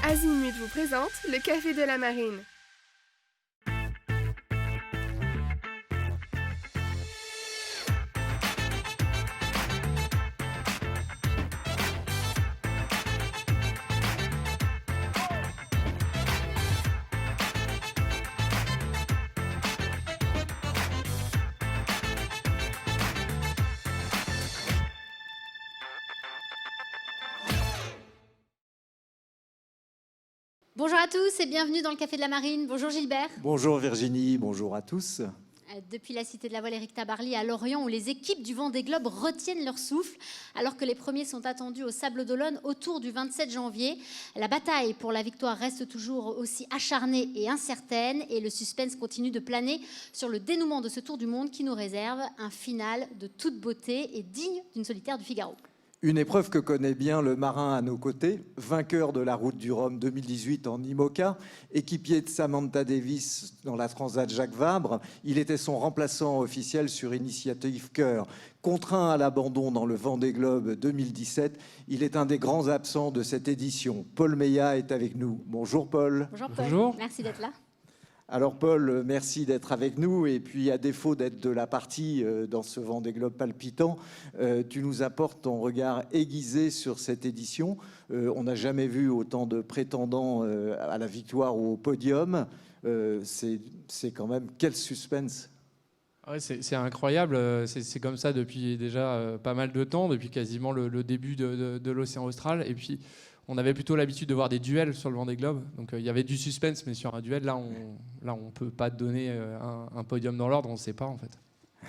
Azimut vous présente le Café de la Marine. Bonjour à tous et bienvenue dans le Café de la Marine. Bonjour Gilbert. Bonjour Virginie, bonjour à tous. Depuis la Cité de la Voile Éric Tabarly à Lorient, où les équipes du Vendée Globe retiennent leur souffle, alors que les premiers sont attendus au Sables d'Olonne autour du 27 janvier. La bataille pour la victoire reste toujours aussi acharnée et incertaine, et le suspense continue de planer sur le dénouement de ce Tour du Monde qui nous réserve un final de toute beauté et digne d'une solitaire du Figaro. Une épreuve que connaît bien le marin à nos côtés, vainqueur de la Route du Rhum 2018 en IMOCA, équipier de Samantha Davis dans la Transat Jacques Vabre. Il était son remplaçant officiel sur Initiative Cœur. Contraint à l'abandon dans le Vendée Globe 2017, il est un des grands absents de cette édition. Paul Meillat est avec nous. Bonjour Paul. Bonjour Paul, Bonjour. Merci d'être là. Alors Paul, merci d'être avec nous et puis à défaut d'être de la partie dans ce Vendée Globe palpitant, tu nous apportes ton regard aiguisé sur cette édition. On n'a jamais vu autant de prétendants à la victoire ou au podium. C'est quand même quel suspense. Ouais, c'est incroyable, c'est comme ça depuis déjà pas mal de temps, depuis quasiment le début de l'océan Austral. Et puis on avait plutôt l'habitude de voir des duels sur le Vendée Globe, donc il y avait du suspense, mais sur un duel, là on peut pas donner un podium dans l'ordre, on ne sait pas en fait.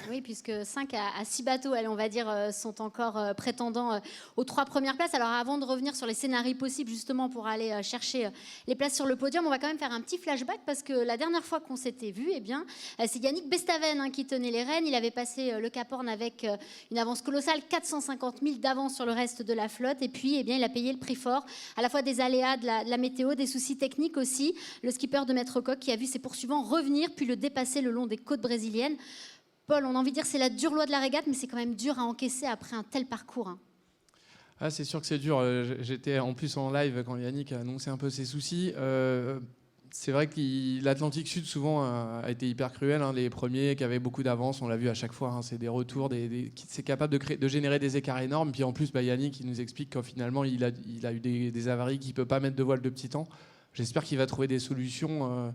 Oui, puisque 5 à 6 bateaux, allez, on va dire, sont encore prétendants aux 3 premières places. Alors avant de revenir sur les scénarios possibles justement pour aller chercher les places sur le podium, on va quand même faire un petit flashback parce que la dernière fois qu'on s'était vu, eh bien, c'est Yannick Bestaven qui tenait les rênes. Il avait passé le Cap Horn avec une avance colossale, 450 000 d'avance sur le reste de la flotte. Et puis, eh bien, il a payé le prix fort, à la fois des aléas de la météo, des soucis techniques aussi. Le skipper de Maître Coq qui a vu ses poursuivants revenir puis le dépasser le long des côtes brésiliennes. Paul, on a envie de dire que c'est la dure loi de la régate, mais c'est quand même dur à encaisser après un tel parcours. Ah, c'est sûr que c'est dur. J'étais en plus en live quand Yannick a annoncé un peu ses soucis. C'est vrai que l'Atlantique Sud souvent a été hyper cruel. Les premiers qui avaient beaucoup d'avance, on l'a vu à chaque fois. C'est des retours, c'est capable de générer des écarts énormes. Puis en plus, Yannick il nous explique qu'en finalement il a eu des avaries qu'il ne peut pas mettre de voile de petit temps. J'espère qu'il va trouver des solutions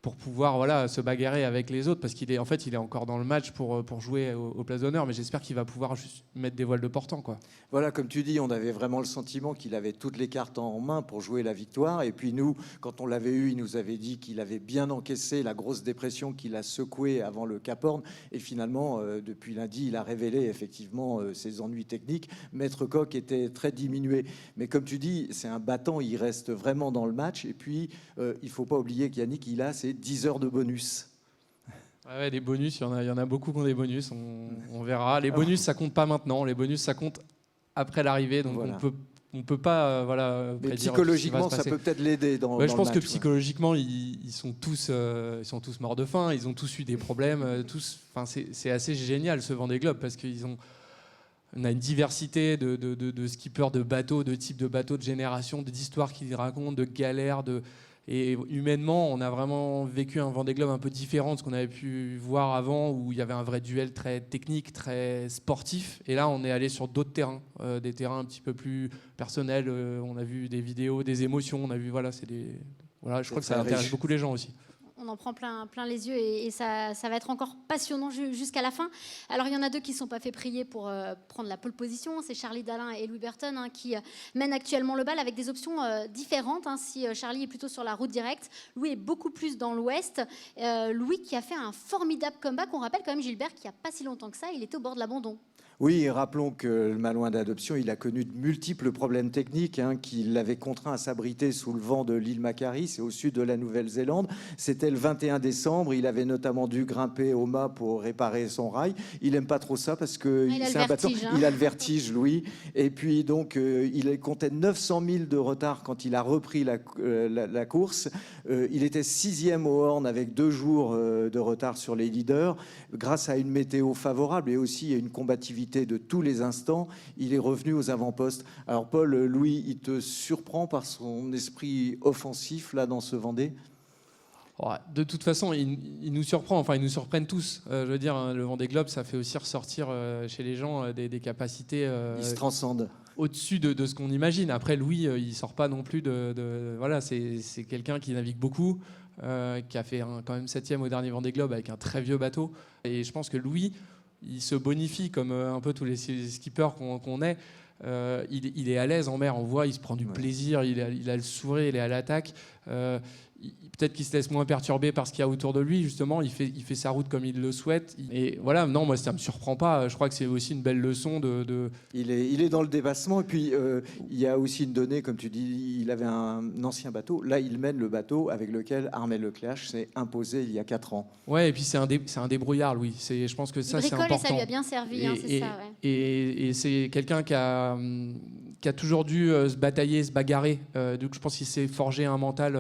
pour pouvoir se bagarrer avec les autres, parce qu'il est encore dans le match pour jouer aux places d'honneur, mais j'espère qu'il va pouvoir juste mettre des voiles de portant, quoi. Voilà, comme tu dis, on avait vraiment le sentiment qu'il avait toutes les cartes en main pour jouer la victoire. Et puis nous, quand on l'avait eu, il nous avait dit qu'il avait bien encaissé la grosse dépression qu'il a secouée avant le Cap Horn. Et finalement, depuis lundi, il a révélé effectivement ses ennuis techniques. Maître Coq était très diminué. Mais comme tu dis, c'est un battant, il reste vraiment dans le match. Et puis, il ne faut pas oublier qu'Yannick, il a ses 10 heures de bonus. Ouais, les bonus, il y en a beaucoup qui ont des bonus, on verra. Les bonus, ça compte pas maintenant. Les bonus, ça compte après l'arrivée, donc voilà. on peut pas mais psychologiquement, ça peut peut-être l'aider dans je pense le match, que psychologiquement, ils sont tous morts de faim. Ils ont tous eu des problèmes. C'est assez génial ce Vendée Globe parce on a une diversité de skippers, de bateaux, de types de bateaux, de générations, d'histoires qu'ils racontent, de galères, et humainement, on a vraiment vécu un Vendée Globe un peu différent de ce qu'on avait pu voir avant, où il y avait un vrai duel très technique, très sportif. Et là, on est allé sur d'autres terrains, des terrains un petit peu plus personnels. On a vu des vidéos, des émotions. On a vu, je crois que ça intéresse beaucoup les gens aussi. On en prend plein les yeux et ça va être encore passionnant jusqu'à la fin. Alors, il y en a 2 qui ne sont pas fait prier pour prendre la pole position. C'est Charlie Dalin et Louis Burton qui mènent actuellement le bal avec des options différentes. Si Charlie est plutôt sur la route directe, Louis est beaucoup plus dans l'ouest. Louis qui a fait un formidable comeback. On rappelle quand même Gilbert qu'il n'y a pas si longtemps que ça, il était au bord de l'abandon. Oui, et rappelons que le Malouin d'adoption, il a connu de multiples problèmes techniques qui l'avaient contraint à s'abriter sous le vent de l'île Macquarie, c'est au sud de la Nouvelle-Zélande. C'était le 21 décembre, il avait notamment dû grimper au mât pour réparer son rail. Il n'aime pas trop ça parce que c'est un bateau, il a le vertige, Louis. Et puis donc, il comptait 900 000 de retard quand il a repris la course. Il était 6e au Horn avec 2 jours de retard sur les leaders, grâce à une météo favorable et aussi à une combativité lucidité de tous les instants, il est revenu aux avant-postes. Alors Paul, Louis, il te surprend par son esprit offensif là dans ce Vendée? De toute façon, il nous surprend, enfin ils nous surprennent tous. Je veux dire, le Vendée Globe, ça fait aussi ressortir chez les gens des capacités Il se transcende. au-dessus de ce qu'on imagine. Après, Louis, il sort pas non plus voilà, c'est quelqu'un qui navigue beaucoup, qui a fait quand même 7e au dernier Vendée Globe avec un très vieux bateau. Et je pense que Louis, il se bonifie comme un peu tous les skippers qu'on est. Il est à l'aise en mer, on voit, il se prend du plaisir, il a le sourire, il est à l'attaque. Peut-être qu'il se laisse moins perturber par ce qu'il y a autour de lui, justement, il fait sa route comme il le souhaite. Et voilà, non, moi ça me surprend pas. Je crois que c'est aussi une belle leçon de... Il est dans le dépassement. Et puis il y a aussi une donnée, comme tu dis, il avait un ancien bateau. Là, il mène le bateau avec lequel Armel Lecléache s'est imposé il y a 4 ans. Ouais, et puis c'est un débrouillard, Louis. Je pense que ça, c'est important. Et ça lui a bien servi, c'est ça. Ouais. Et c'est quelqu'un qui a toujours dû se batailler, se bagarrer. Donc je pense qu'il s'est forgé un mental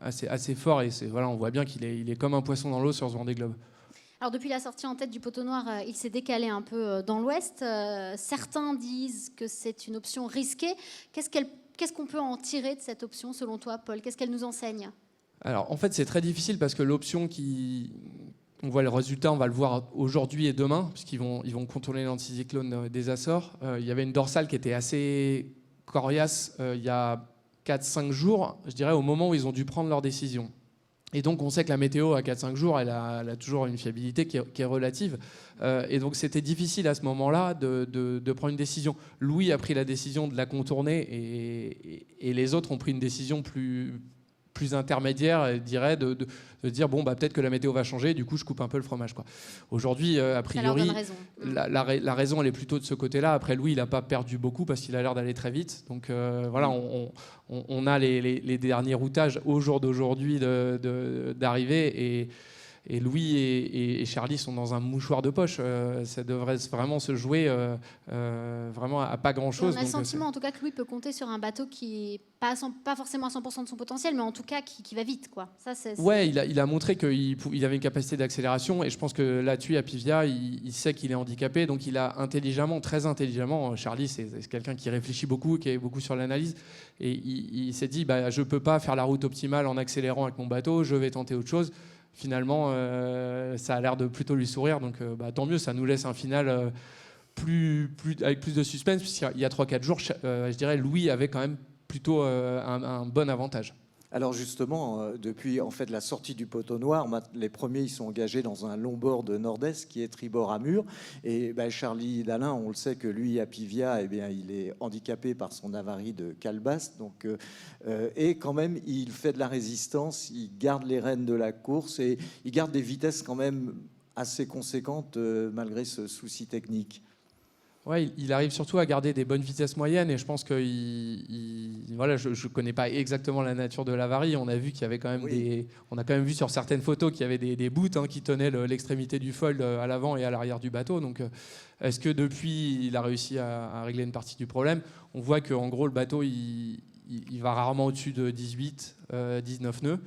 assez fort. Et voilà, on voit bien qu'il est comme un poisson dans l'eau sur ce Vendée Globe. Alors depuis la sortie en tête du Poteau Noir, il s'est décalé un peu dans l'ouest. Certains disent que c'est une option risquée. Qu'est-ce qu'on peut en tirer de cette option selon toi, Paul? Qu'est-ce qu'elle nous enseigne? Alors en fait c'est très difficile parce que l'option on voit le résultat, on va le voir aujourd'hui et demain, puisqu'ils vont contourner l'anticyclone des Açores. Il y avait une dorsale qui était assez coriace il y a 4-5 jours, je dirais, au moment où ils ont dû prendre leur décision. Et donc, on sait que la météo, à 4-5 jours, elle a toujours une fiabilité qui est relative. Et donc, c'était difficile à ce moment-là de prendre une décision. Louis a pris la décision de la contourner et les autres ont pris une décision plus intermédiaire, je dirais, de dire bon, peut-être que la météo va changer, du coup, je coupe un peu le fromage, quoi. Aujourd'hui, a priori, la raison, elle est plutôt de ce côté-là. Après, Louis, il n'a pas perdu beaucoup parce qu'il a l'air d'aller très vite. Donc, voilà, on a les derniers routages au jour d'aujourd'hui d'arrivée et Louis et Charlie sont dans un mouchoir de poche. Ça devrait vraiment se jouer vraiment à pas grand-chose. On a le sentiment, en tout cas, que Louis peut compter sur un bateau qui n'est pas forcément à 100% de son potentiel, mais en tout cas qui va vite, quoi. Ça, ouais, il a montré qu'il avait une capacité d'accélération, et je pense que là-dessus, à Pivia, il sait qu'il est handicapé, donc il a très intelligemment, Charlie, c'est quelqu'un qui réfléchit beaucoup, qui est beaucoup sur l'analyse, et il s'est dit, je peux pas faire la route optimale en accélérant avec mon bateau, je vais tenter autre chose. Finalement, ça a l'air de plutôt lui sourire, donc tant mieux, ça nous laisse un final avec plus de suspense, puisqu'il y a 3-4 jours, je dirais, Louis avait quand même plutôt un bon avantage. Alors justement, depuis en fait la sortie du Poteau Noir, les premiers ils sont engagés dans un long bord de nord-est qui est tribord Amur. Et Charlie Dalin, on le sait que lui à Pivia, il est handicapé par son avarie de calebasse. Donc, et quand même, il fait de la résistance, il garde les rênes de la course et il garde des vitesses quand même assez conséquentes malgré ce souci technique. Ouais, il arrive surtout à garder des bonnes vitesses moyennes, et je pense que voilà, je connais pas exactement la nature de l'avarie. On a vu qu'il y avait quand même on a quand même vu sur certaines photos qu'il y avait des bouts qui tenaient l'extrémité du foil à l'avant et à l'arrière du bateau. Donc, est-ce que depuis il a réussi à régler une partie du problème? On voit qu'en gros le bateau il va rarement au-dessus de 18, 19 nœuds.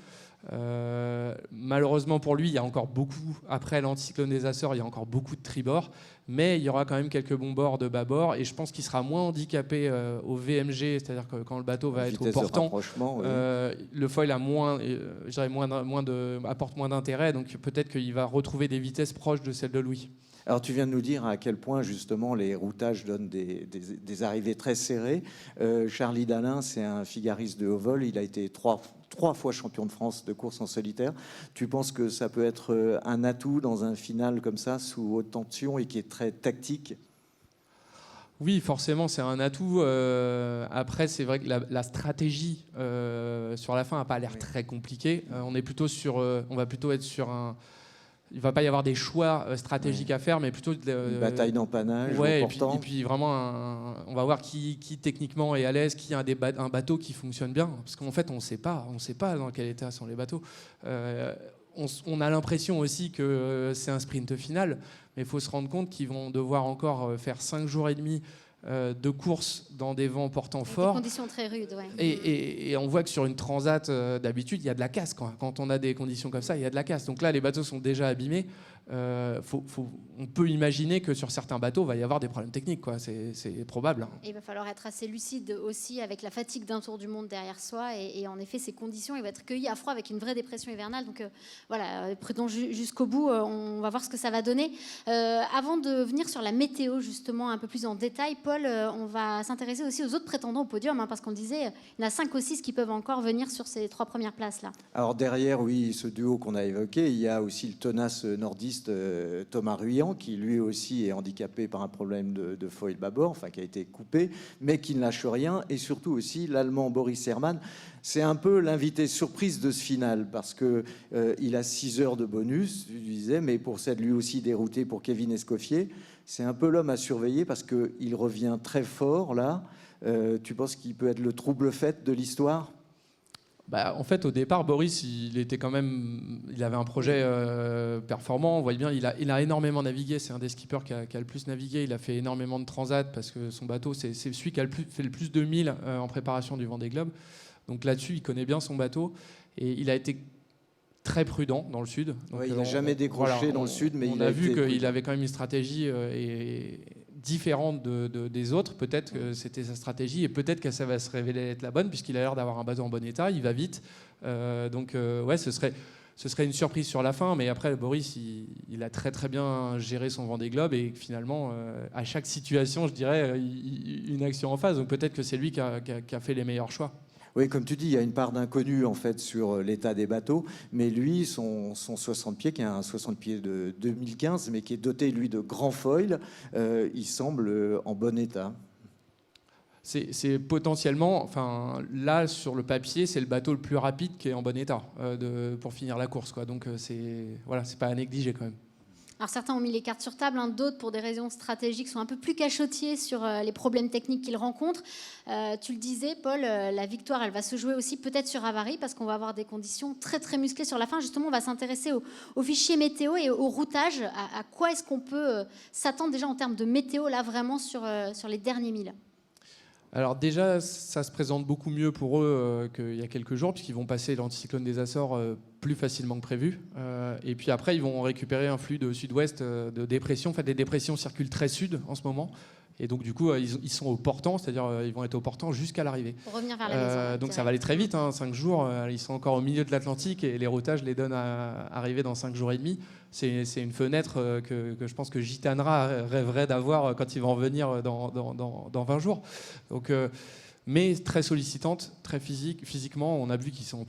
Malheureusement pour lui, il y a encore beaucoup, après l'anticyclone des Açores, il y a encore beaucoup de tribord, mais il y aura quand même quelques bons bords de bâbord, et je pense qu'il sera moins handicapé au VMG, c'est-à-dire que quand le bateau va être au portant, le foil a apporte moins d'intérêt, donc peut-être qu'il va retrouver des vitesses proches de celles de Louis. Alors tu viens de nous dire à quel point justement les routages donnent des arrivées très serrées. Charlie Dalin, c'est un figariste de haut vol, il a été trois fois champion de France de course en solitaire. Tu penses que ça peut être un atout dans un final comme ça, sous haute tension et qui est très tactique? Oui, forcément, c'est un atout. Après, c'est vrai que la stratégie sur la fin n'a pas l'air très compliquée. On va plutôt être sur un... Il ne va pas y avoir des choix stratégiques à faire, mais plutôt une bataille d'empannage. Et puis vraiment, on va voir qui techniquement est à l'aise, qui a un bateau qui fonctionne bien. Parce qu'en fait, on ne sait pas dans quel état sont les bateaux. On a l'impression aussi que c'est un sprint final, mais il faut se rendre compte qu'ils vont devoir encore faire 5 jours et demi de course dans des vents portants forts. Des conditions très rudes, ouais. Et on voit que sur une transat, d'habitude, il y a de la casse. Quand on a des conditions comme ça, il y a de la casse. Donc là, les bateaux sont déjà abîmés. on peut imaginer que sur certains bateaux, il va y avoir des problèmes techniques, quoi. C'est probable. Et il va falloir être assez lucide aussi avec la fatigue d'un tour du monde derrière soi. Et en effet, ces conditions, il va être cueilli à froid avec une vraie dépression hivernale. Donc voilà, prudent jusqu'au bout. On va voir ce que ça va donner. Avant de venir sur la météo, justement, un peu plus en détail, Paul, on va s'intéresser aussi aux autres prétendants au podium, hein, parce qu'on le disait, il y en a 5 ou 6 qui peuvent encore venir sur ces 3 premières places-là. Alors derrière, oui, ce duo qu'on a évoqué, il y a aussi le tenace nordiste Thomas Ruyant, qui lui aussi est handicapé par un problème de foil bâbord, enfin qui a été coupé, mais qui ne lâche rien, et surtout aussi l'Allemand Boris Herrmann. C'est un peu l'invité surprise de ce final, parce que il a 6 heures de bonus, je disais, mais pour ça, lui aussi dérouté pour Kevin Escoffier. C'est un peu l'homme à surveiller, parce qu'il revient très fort là. Tu penses qu'il peut être le trouble-fête de l'histoire ? En fait, au départ, Boris, il avait un projet performant. On voit bien, il a énormément navigué. C'est un des skippers qui a le plus navigué. Il a fait énormément de transat parce que son bateau, c'est celui qui a fait le plus de milles en préparation du Vendée Globe. Donc là-dessus, il connaît bien son bateau et il a été très prudent dans le sud. Donc, il n'a jamais décroché dans le sud, mais on a vu qu'il avait quand même une stratégie différente des autres. Peut-être que c'était sa stratégie et peut-être que ça va se révéler être la bonne puisqu'il a l'air d'avoir un bateau en bon état, il va vite. Ce serait une surprise sur la fin, mais après Boris il a très très bien géré son Vendée Globe et finalement à chaque situation, je dirais, une action en face. Donc peut-être que c'est lui qui a fait les meilleurs choix. Oui, comme tu dis, il y a une part d'inconnu en fait sur l'état des bateaux, mais lui, son 60 pieds, qui est un 60 pieds de 2015, mais qui est doté lui de grands foils, il semble en bon état. C'est potentiellement, enfin là sur le papier, c'est le bateau le plus rapide qui est en bon état pour finir la course, quoi. Donc c'est pas à négliger quand même. Alors certains ont mis les cartes sur table, hein, d'autres pour des raisons stratégiques sont un peu plus cachotiers sur les problèmes techniques qu'ils rencontrent. Tu le disais, Paul, la victoire, elle va se jouer aussi peut-être sur avarie parce qu'on va avoir des conditions très très musclées sur la fin. Justement, on va s'intéresser au fichier météo et au routage. À quoi est-ce qu'on peut s'attendre déjà en termes de météo là vraiment sur les derniers milles? Alors déjà, ça se présente beaucoup mieux pour eux qu'il y a quelques jours, puisqu'ils vont passer l'anticyclone des Açores plus facilement que prévu. Et puis après, ils vont récupérer un flux de sud-ouest de dépression. En fait, les dépressions circulent très sud en ce moment. Et donc, du coup, ils sont au portant, c'est-à-dire ils vont être au portant jusqu'à l'arrivée. Pour revenir vers la maison. Donc ça va aller très vite, 5 jours. Ils sont encore au milieu de l'Atlantique et les routages les donnent à arriver dans 5 jours et demi. C'est une fenêtre que je pense que Gitanra rêverait d'avoir quand ils vont revenir dans 20 jours. Donc, mais très sollicitante, très physiquement. On a vu qu'ils sont en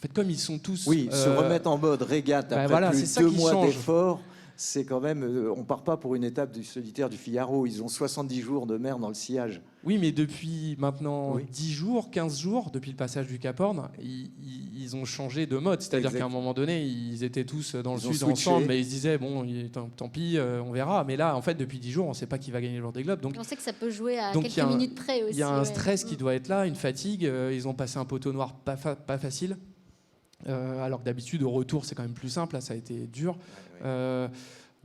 fait, comme ils sont tous. Oui, se remettre en mode régate après plus de 2 mois d'efforts. C'est quand même, on part pas pour une étape du solitaire du Figaro. Ils ont 70 jours de mer dans le sillage. Oui, mais depuis maintenant 10 jours, 15 jours, depuis le passage du Cap Horn, ils ont changé de mode. C'est-à-dire qu'à un moment donné, ils étaient tous dans le sud ensemble, mais ils se disaient, bon, tant pis, on verra. Mais là, en fait, depuis 10 jours, on ne sait pas qui va gagner le Vendée Globe. Donc, on sait que ça peut jouer à quelques minutes près aussi. Il y a un stress qui doit être là, une fatigue. Ils ont passé un poteau noir pas facile. Alors que d'habitude, au retour, c'est quand même plus simple. Là, ça a été dur.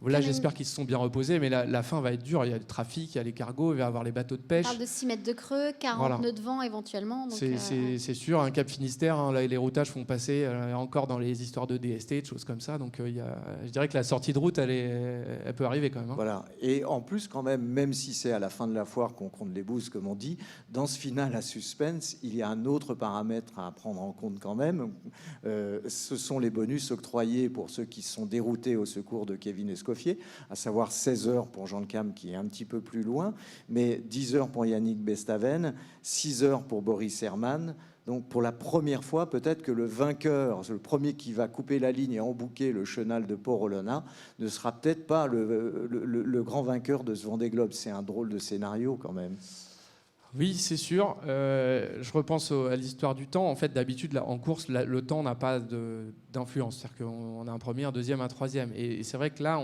Là, j'espère qu'ils se sont bien reposés, mais la fin va être dure. Il y a le trafic, il y a les cargos, il va y avoir les bateaux de pêche. On parle de 6 mètres de creux, 40 nœuds de vent éventuellement. C'est sûr, un Cap Finistère, là, les routages font passer encore dans les histoires de DST, de choses comme ça. Donc je dirais que la sortie de route, elle peut arriver quand même. Voilà. Et en plus, quand même si c'est à la fin de la foire qu'on compte les bouses, comme on dit, dans ce final à suspense, il y a un autre paramètre à prendre en compte quand même. Ce sont les bonus octroyés pour ceux qui sont déroutés au secours de Kevin Escoffier, à savoir 16 heures pour Jean Le Cam qui est un petit peu plus loin, mais 10 heures pour Yannick Bestaven, 6 heures pour Boris Herrmann. Donc pour la première fois, peut-être que le vainqueur, le premier qui va couper la ligne et embouquer le chenal de Port-Olona, ne sera peut-être pas le grand vainqueur de ce Vendée Globe. C'est un drôle de scénario quand même. Oui, c'est sûr. Je repense à l'histoire du temps. En fait, d'habitude, en course, le temps n'a pas d'influence. C'est-à-dire qu'on a un premier, un deuxième, un troisième. Et c'est vrai que là,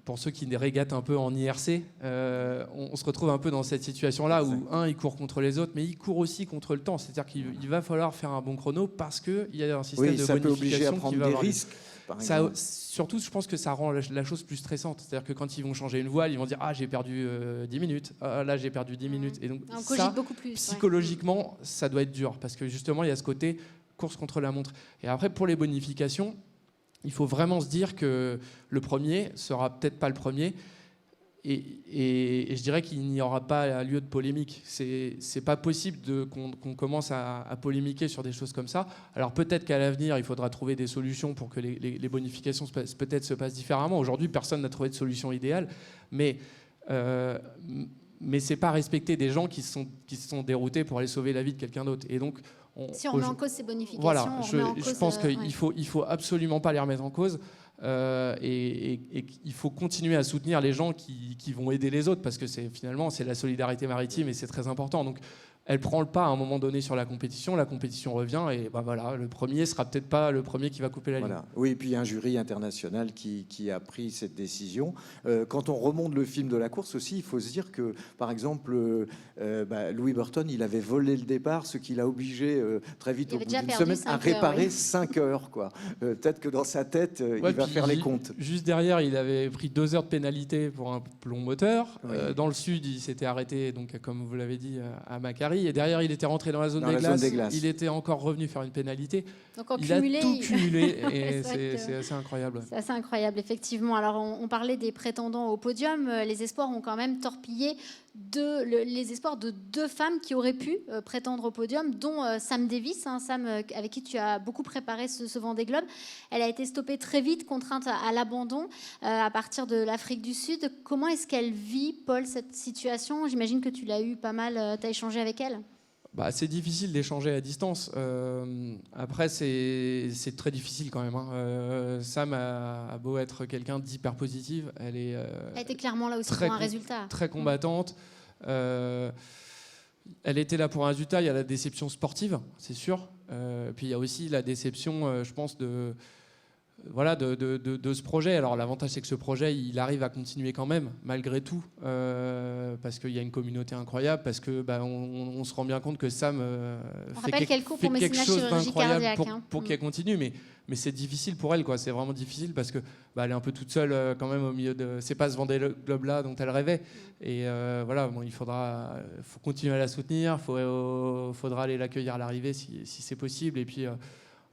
pour ceux qui régatent un peu en IRC, on se retrouve un peu dans cette situation-là où il court contre les autres, mais il court aussi contre le temps. C'est-à-dire qu'il va falloir faire un bon chrono parce qu'il y a un système de bonification peut obliger à prendre des risques. Surtout, je pense que ça rend la chose plus stressante. C'est-à-dire que quand ils vont changer une voile, ils vont dire « Ah, j'ai perdu 10 minutes. Ah, là, j'ai perdu 10 minutes. » Et donc, on cogite beaucoup plus. Psychologiquement, ça doit être dur. Parce que justement, il y a ce côté course contre la montre. Et après, pour les bonifications, il faut vraiment se dire que le premier sera peut-être pas le premier. Et je dirais qu'il n'y aura pas lieu de polémique. C'est pas possible qu'on commence à polémiquer sur des choses comme ça. Alors peut-être qu'à l'avenir, il faudra trouver des solutions pour que les bonifications peut-être se passent différemment. Aujourd'hui, personne n'a trouvé de solution idéale, mais c'est pas respecter des gens qui se sont déroutés pour aller sauver la vie de quelqu'un d'autre. Et donc, si on remet en cause ces bonifications, voilà, je pense qu'il faut absolument pas les remettre en cause. Et il faut continuer à soutenir les gens qui vont aider les autres, parce que finalement c'est la solidarité maritime et c'est très important. Donc elle prend le pas à un moment donné sur la compétition revient et voilà, le premier sera peut-être pas le premier qui va couper la ligne. Voilà. Oui, et puis il y a un jury international qui a pris cette décision. Quand on remonte le film de la course aussi, il faut se dire que, par exemple, Louis Burton, il avait volé le départ, ce qui l'a obligé très vite, au bout d'une semaine, à réparer 5 heures. Peut-être que dans sa tête, il va faire les comptes. Juste derrière, il avait pris 2 heures de pénalité pour un plomb moteur. Oui. Dans le sud, il s'était arrêté, donc, comme vous l'avez dit, à Macquarie. Et derrière, il était rentré dans la zone des glaces. Il était encore revenu faire une pénalité. Donc, il a tout cumulé et c'est assez incroyable. C'est assez incroyable, effectivement. Alors, on parlait des prétendants au podium. Les espoirs ont quand même torpillé les espoirs de 2 femmes qui auraient pu prétendre au podium, dont Sam Davis, Sam avec qui tu as beaucoup préparé ce Vendée Globe. Elle a été stoppée très vite, contrainte à l'abandon à partir de l'Afrique du Sud. Comment est-ce qu'elle vit, Paul, cette situation? J'imagine que tu l'as eu pas mal, tu as échangé avec elle. C'est difficile d'échanger à distance. Après, c'est très difficile quand même. Sam a beau être quelqu'un d'hyper positive, elle était clairement là aussi pour un résultat. Très combattante. Elle était là pour un résultat. Il y a la déception sportive, c'est sûr. Puis il y a aussi la déception, je pense, de ce projet. Alors l'avantage, c'est que ce projet, il arrive à continuer quand même, malgré tout, parce qu'il y a une communauté incroyable, parce que on se rend bien compte que Sam fait quelque chose d'incroyable pour qu'elle continue, mais c'est difficile pour elle, c'est vraiment difficile, parce que elle est un peu toute seule quand même au milieu de... C'est pas ce Vendée Globe là dont elle rêvait, et il faut continuer à la soutenir, faudra aller l'accueillir à l'arrivée si c'est possible, et puis en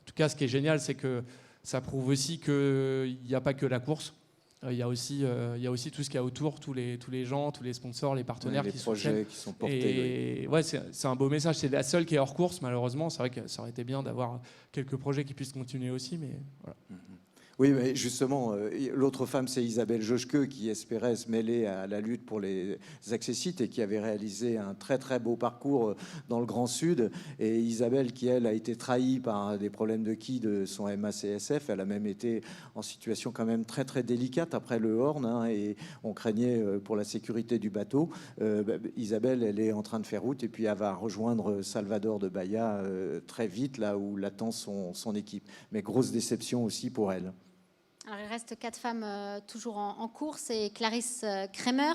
tout cas, ce qui est génial, c'est que ça prouve aussi qu'il n'y a pas que la course. Il y a aussi tout ce qu'il y a autour, tous les gens, tous les sponsors, les partenaires les projets qui sont portés. Et c'est un beau message. C'est la seule qui est hors course, malheureusement. C'est vrai que ça aurait été bien d'avoir quelques projets qui puissent continuer aussi, mais voilà. Oui, mais justement, l'autre femme, c'est Isabelle Joschke, qui espérait se mêler à la lutte pour les accessites et qui avait réalisé un très très beau parcours dans le Grand Sud. Et Isabelle, qui elle a été trahie par des problèmes de quilles de son MACSF, elle a même été en situation quand même très très délicate après le Horn, et on craignait pour la sécurité du bateau. Isabelle, elle est en train de faire route et puis elle va rejoindre Salvador de Bahia très vite, là où l'attend son équipe. Mais grosse déception aussi pour elle. Alors, il reste 4 femmes toujours en course, et Clarisse Kremer,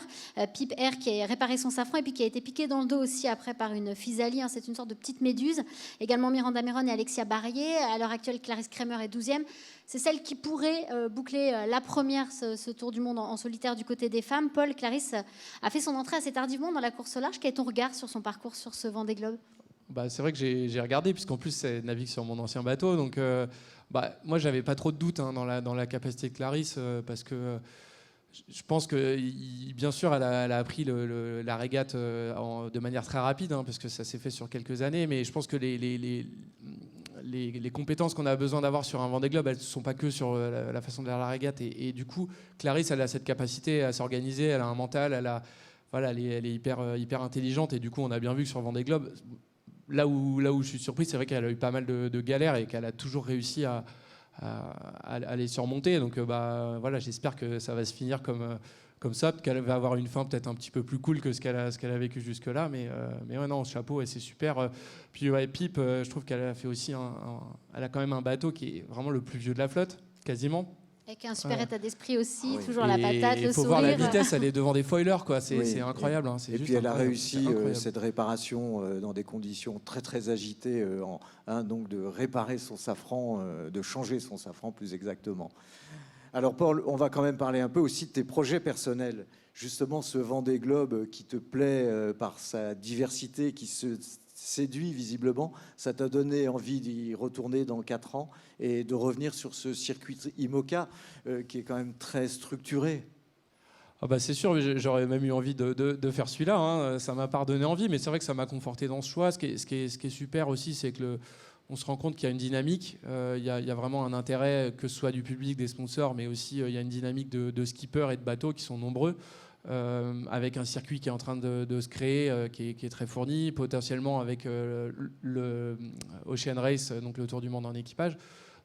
Pip Air qui a réparé son safran et puis qui a été piquée dans le dos aussi après par une physalie, c'est une sorte de petite méduse. Également Miranda Meron et Alexia Barrier. À l'heure actuelle, Clarisse Kremer est 12e. C'est celle qui pourrait boucler la première ce Tour du Monde en solitaire du côté des femmes. Paul, Clarisse a fait son entrée assez tardivement dans la course au large. Quel est ton regard sur son parcours sur ce Vendée Globe? C'est vrai que j'ai regardé, puisqu'en plus elle navigue sur mon ancien bateau, donc moi j'avais pas trop de doutes dans la capacité de Clarisse, parce que je pense que bien sûr elle a appris la régate de manière très rapide, parce que ça s'est fait sur quelques années, mais je pense que les compétences qu'on a besoin d'avoir sur un Vendée Globe, elles ne sont pas que sur la façon de faire la régate, et du coup Clarisse, elle a cette capacité à s'organiser, elle a un mental, elle est hyper intelligente, et du coup on a bien vu que sur Vendée Globe, là où je suis surpris, c'est vrai qu'elle a eu pas mal de galères et qu'elle a toujours réussi à les surmonter. Donc j'espère que ça va se finir comme ça, qu'elle va avoir une fin peut-être un petit peu plus cool que ce qu'elle a vécu jusque-là. Mais non, chapeau, et c'est super. Puis Pip, je trouve qu'elle a fait aussi elle a quand même un bateau qui est vraiment le plus vieux de la flotte, quasiment. Avec un super état d'esprit aussi, toujours la patate, le sourire. Il faut voir la vitesse, elle est devant des foilers, c'est incroyable. Et puis elle a réussi cette réparation dans des conditions très très agitées, donc de réparer son safran, de changer son safran plus exactement. Alors Paul, on va quand même parler un peu aussi de tes projets personnels. Justement, ce Vendée Globe qui te plaît par sa diversité, qui séduit visiblement. Ça t'a donné envie d'y retourner dans 4 ans et de revenir sur ce circuit IMOCA qui est quand même très structuré. Ah bah c'est sûr, j'aurais même eu envie de faire celui-là. Hein. Ça m'a pas donné envie, mais c'est vrai que ça m'a conforté dans ce choix. Ce qui est super aussi, c'est que on se rend compte qu'il y a une dynamique. Il y a vraiment un intérêt, que ce soit du public, des sponsors, mais aussi il y a une dynamique de skippers et de bateaux qui sont nombreux. Avec un circuit qui est en train de se créer, qui est très fourni, potentiellement avec le Ocean Race, donc le Tour du monde en équipage.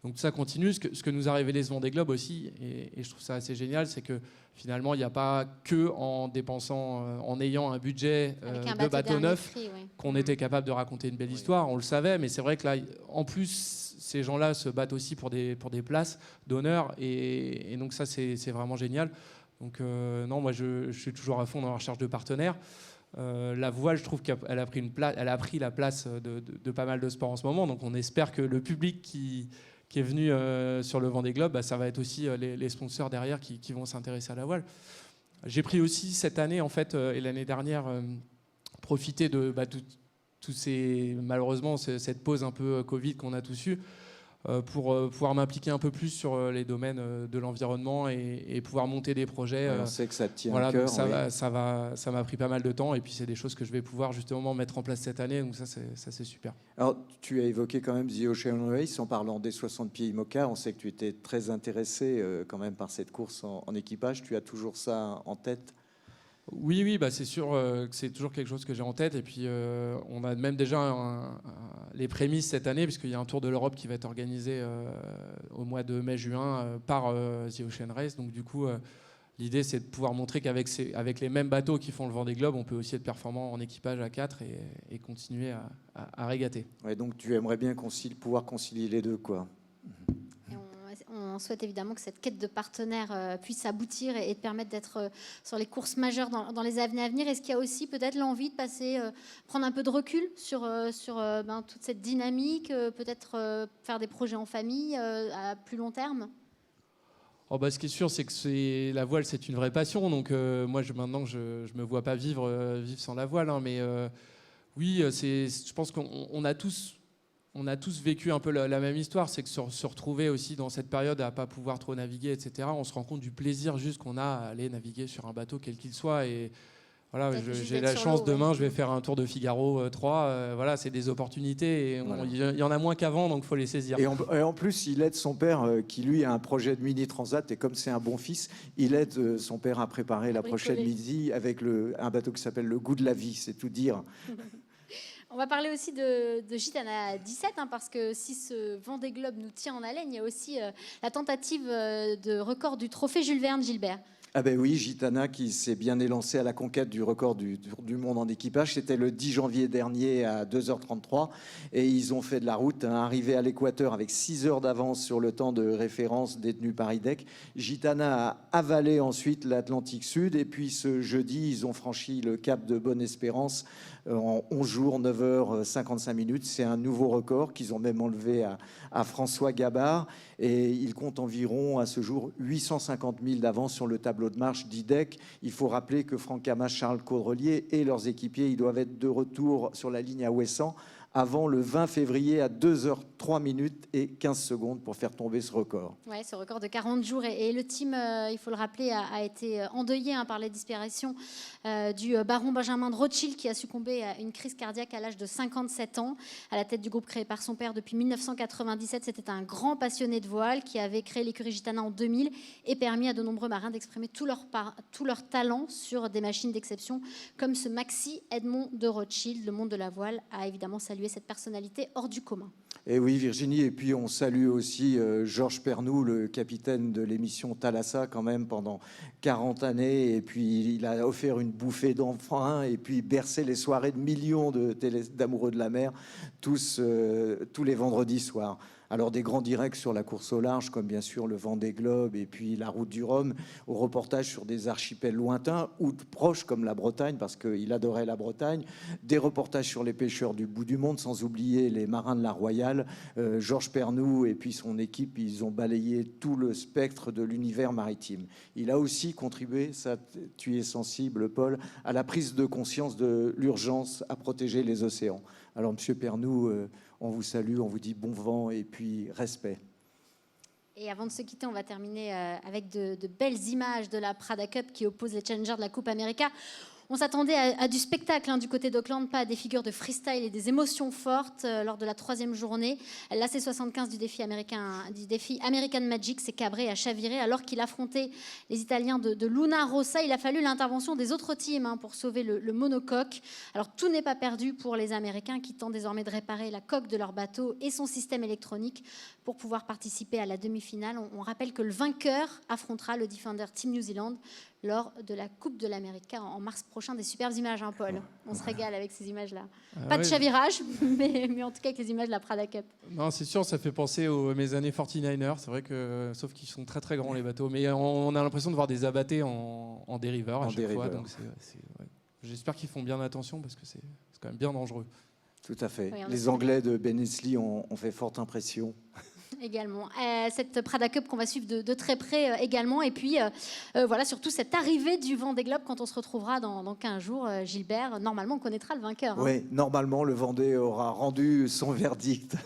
Donc tout ça continue. Ce que nous a révélé ce Vendée Globe aussi, et je trouve ça assez génial, c'est que finalement, il n'y a pas que en dépensant, en ayant un budget de bateau neuf, qu'on était capable de raconter une belle histoire. On le savait, mais c'est vrai que là, en plus, ces gens-là se battent aussi pour des places d'honneur, et donc ça, c'est vraiment génial. Donc non, moi, je suis toujours à fond dans la recherche de partenaires. La voile, je trouve qu'elle a pris la place de pas mal de sports en ce moment. Donc on espère que le public qui est venu sur le Vendée Globe, ça va être aussi les sponsors derrière qui vont s'intéresser à la voile. J'ai pris aussi cette année, en fait, et l'année dernière, profiter de tous ces, malheureusement, cette pause un peu Covid qu'on a tous eue, pour pouvoir m'impliquer un peu plus sur les domaines de l'environnement et pouvoir monter des projets. On sait que ça te tient voilà, à cœur. donc ça m'a pris pas mal de temps, et puis c'est des choses que je vais pouvoir justement mettre en place cette année, donc ça c'est super. Alors, tu as évoqué quand même The Ocean Race en parlant des 60 pieds IMOCA. On sait que tu étais très intéressé quand même par cette course en équipage. Tu as toujours ça en tête? Oui, bah c'est sûr que c'est toujours quelque chose que j'ai en tête. Et puis, on a même déjà les prémices cette année, puisqu'il y a un tour de l'Europe qui va être organisé au mois de mai-juin par The Ocean Race. Donc, du coup, l'idée, c'est de pouvoir montrer qu'avec les mêmes bateaux qui font le Vendée Globe, on peut aussi être performant en équipage à 4 et continuer à régater. Ouais, donc, tu aimerais bien pouvoir concilier les deux, quoi. On souhaite évidemment que cette quête de partenaires puisse aboutir et te permettre d'être sur les courses majeures dans les années à venir. Est-ce qu'il y a aussi peut-être l'envie de prendre un peu de recul sur toute cette dynamique, peut-être faire des projets en famille à plus long terme? Ce qui est sûr, c'est que la voile, c'est une vraie passion. Donc moi, maintenant, je ne me vois pas vivre sans la voile. Hein, mais oui, je pense qu'on a tous vécu un peu la même histoire. C'est que se retrouver aussi dans cette période à ne pas pouvoir trop naviguer, etc., on se rend compte du plaisir juste qu'on a à aller naviguer sur un bateau, quel qu'il soit. Et voilà, j'ai la chance, demain, je vais faire un tour de Figaro 3. Voilà, c'est des opportunités. Et il y en a moins qu'avant, donc il faut les saisir. Et en plus, il aide son père, qui lui a un projet de mini-transat. Et comme c'est un bon fils, il aide son père à préparer la prochaine midi avec un bateau qui s'appelle le Goût de la vie. C'est tout dire. On va parler aussi de Gitana 17, parce que si ce Vendée Globe nous tient en haleine, il y a aussi la tentative de record du trophée Jules Verne, Gilbert. Ah ben oui, Gitana qui s'est bien élancé à la conquête du record du monde en équipage. C'était le 10 janvier dernier à 2h33 et ils ont fait de la route, arrivé à l'équateur avec 6 heures d'avance sur le temps de référence détenu par IDEC. Gitana a avalé ensuite l'Atlantique Sud et puis ce jeudi, ils ont franchi le cap de Bonne-Espérance en 11 jours, 9h55. C'est un nouveau record qu'ils ont même enlevé à François Gabard et ils comptent environ à ce jour 850 000 d'avance sur le tableau de marche d'IDEC. Il faut rappeler que Franck Hamas, Charles Caudrelier et leurs équipiers, ils doivent être de retour sur la ligne à Ouessant avant le 20 février à 2h03 et 15 secondes pour faire tomber ce record. Oui, ce record de 40 jours. Et le team, il faut le rappeler, a été endeuillé par la disparition du baron Benjamin de Rothschild qui a succombé à une crise cardiaque à l'âge de 57 ans. À la tête du groupe créé par son père depuis 1997, c'était un grand passionné de voile qui avait créé l'écurie Gitana en 2000 et permis à de nombreux marins d'exprimer tout leur talent sur des machines d'exception comme ce Maxi Edmond de Rothschild. Le monde de la voile a évidemment salué cette personnalité hors du commun. Et oui, Virginie, et puis on salue aussi Georges Pernou, le capitaine de l'émission Thalassa, quand même, pendant 40 années. Et puis il a offert une bouffée d'enfants et puis bercé les soirées de millions d'amoureux de la mer, tous les vendredis soirs. Alors des grands directs sur la course au large, comme bien sûr le Vendée Globe et puis la Route du Rhum, au reportage sur des archipels lointains ou proches comme la Bretagne, parce qu'il adorait la Bretagne, des reportages sur les pêcheurs du bout du monde, sans oublier les marins de la Royale. Georges Pernoud et puis son équipe, ils ont balayé tout le spectre de l'univers maritime. Il a aussi contribué, ça tu es sensible Paul, à la prise de conscience de l'urgence à protéger les océans. Alors Monsieur Pernoud, on vous salue, on vous dit bon vent et puis respect. Et avant de se quitter, on va terminer avec de belles images de la Prada Cup qui oppose les challengers de la Coupe América. On s'attendait à du spectacle du côté d'Auckland, pas à des figures de freestyle et des émotions fortes lors de la 3e journée. L'AC75 du défi American Magic s'est cabré et a chaviré alors qu'il affrontait les Italiens de Luna Rossa. Il a fallu l'intervention des autres teams pour sauver le monocoque. Alors tout n'est pas perdu pour les Américains qui tentent désormais de réparer la coque de leur bateau et son système électronique pour pouvoir participer à la demi-finale. On rappelle que le vainqueur affrontera le Defender Team New Zealand lors de la Coupe de l'Amérique en mars prochain. Des superbes images, Paul. On se régale avec ces images-là. Pas de chavirage, mais en tout cas avec les images de la Prada Cup. Non, c'est sûr, ça fait penser aux mes années 49ers. C'est vrai que, sauf qu'ils sont très très grands les bateaux. Mais on a l'impression de voir des abattés en dériveur à chaque fois. Donc ouais. J'espère qu'ils font bien attention parce que c'est quand même bien dangereux. Tout à fait. Oui, les Anglais de Bennesley ont fait forte impression. Également. Cette Prada Cup qu'on va suivre de très près également. Et puis, voilà, surtout cette arrivée du Vendée Globe quand on se retrouvera dans 15 jours. Gilbert, normalement, on connaîtra le vainqueur. Oui, normalement, le Vendée aura rendu son verdict.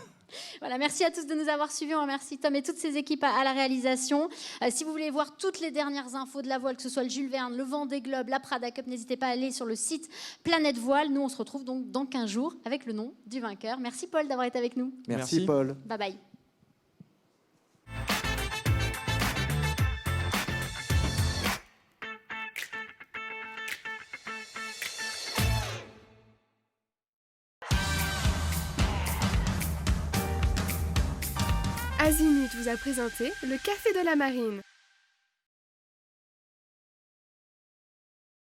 Voilà, merci à tous de nous avoir suivis. On remercie Tom et toutes ses équipes à la réalisation. Si vous voulez voir toutes les dernières infos de la voile, que ce soit le Jules Verne, le Vendée Globe, la Prada Cup, n'hésitez pas à aller sur le site Planète Voile. Nous, on se retrouve donc dans 15 jours avec le nom du vainqueur. Merci Paul d'avoir été avec nous. Merci Paul. Bye bye. Azimut vous a présenté le Café de la Marine.